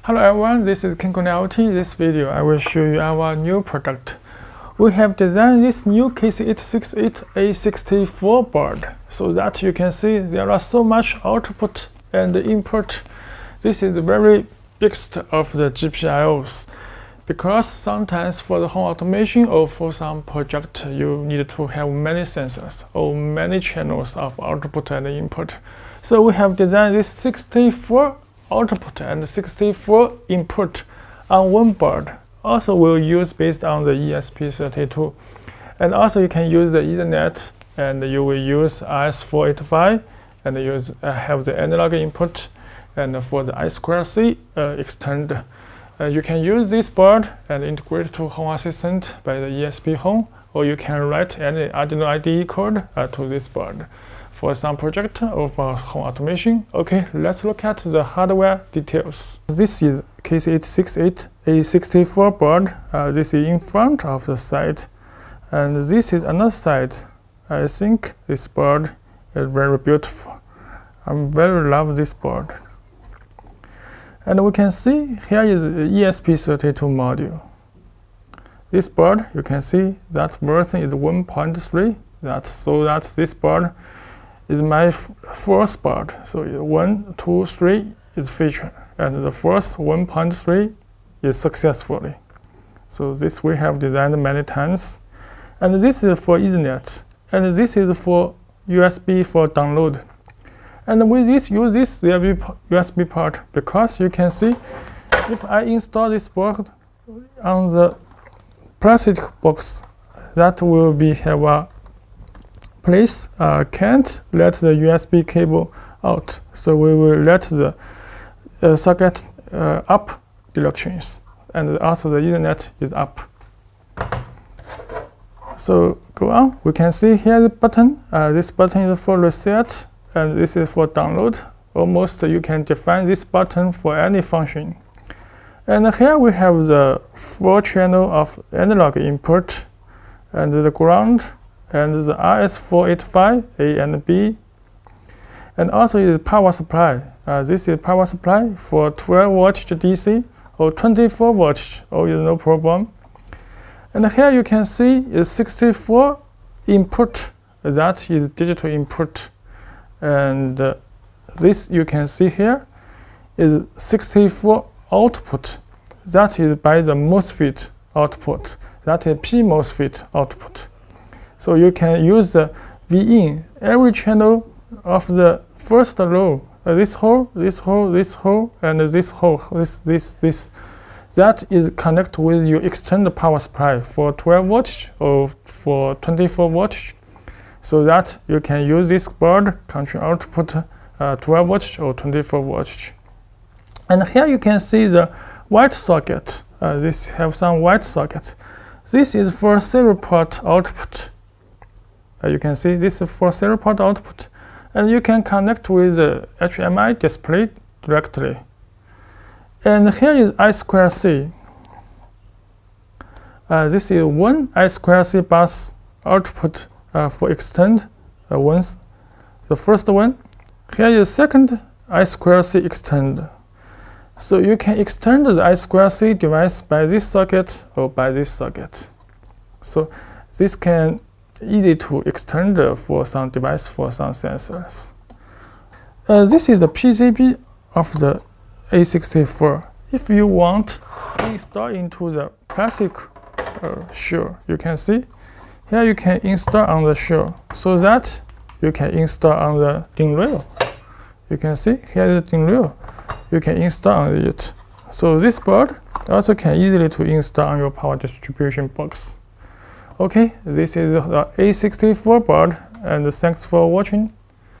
Hello everyone, this is KC868. This video I will show you our new product. We have designed this new KC868-A64 board so that you can see there are so much output and input. This is the very biggest of the GPIOs because sometimes for the home automation or for some project you need to have many sensors or many channels of output and input. So we have designed this 64 output and 64 input on one board. Also we'll use based on the ESP32. And also you can use the Ethernet and you will use RS485 and have the analog input, and for the I2C extend. You can use this board and integrate to Home Assistant by the ESPHome, or you can write any Arduino IDE code to this board for some project or for home automation. Okay, let's look at the hardware details. This is KC868-A64 board. This is in front of the side, and this is another side. I think this board is very beautiful. I very love this board. And we can see here is the ESP32 module. This board, you can see that version is 1.3. So that this board is my first board. So 1, 2, 3 is featured, and the first 1.3 is successfully. So this we have designed many times. And this is for Ethernet, and this is for USB for download. And with this, use this USB port because you can see if I install this board on the plastic box, that will be have a place can't let the USB cable out. So we will let the socket up directions, and also the Ethernet is up. So go on. We can see here the button. This button is for reset, and this is for download. Almost you can define this button for any function. And here we have the 4 channel of analog input, and the ground, and the RS485 A and B, and also is power supply. This is power supply for 12 volts DC or 24 volts, or is no problem. And here you can see is 64 input. That is digital input. And this you can see here is 64 output. That is by the MOSFET output. That is P MOSFET output. So you can use the V-in every channel of the first row. This hole, this hole, this hole, and this hole. This. That is connect with your external power supply for 12 volts or for 24 volts. So that you can use this board control output 12 volts or 24 volts. And here you can see the white socket. This have some white socket. This is for serial port output. You can see this is for serial port output, and you can connect with the HMI display directly. And here is I2C. This is one I2C bus output for extend ones. The first one. Here is second I2C extend. So you can extend the I2C device by this socket or by this socket. So this can easy to extend for some device for some sensors. This is the PCB of the A64. If you want to install into the plastic shell, you can see here you can install on the shell, so that you can install on the DIN rail. You can see here is the DIN rail. You can install on it. So this board also can easily to install on your power distribution box. Okay, this is the A64 board, and thanks for watching.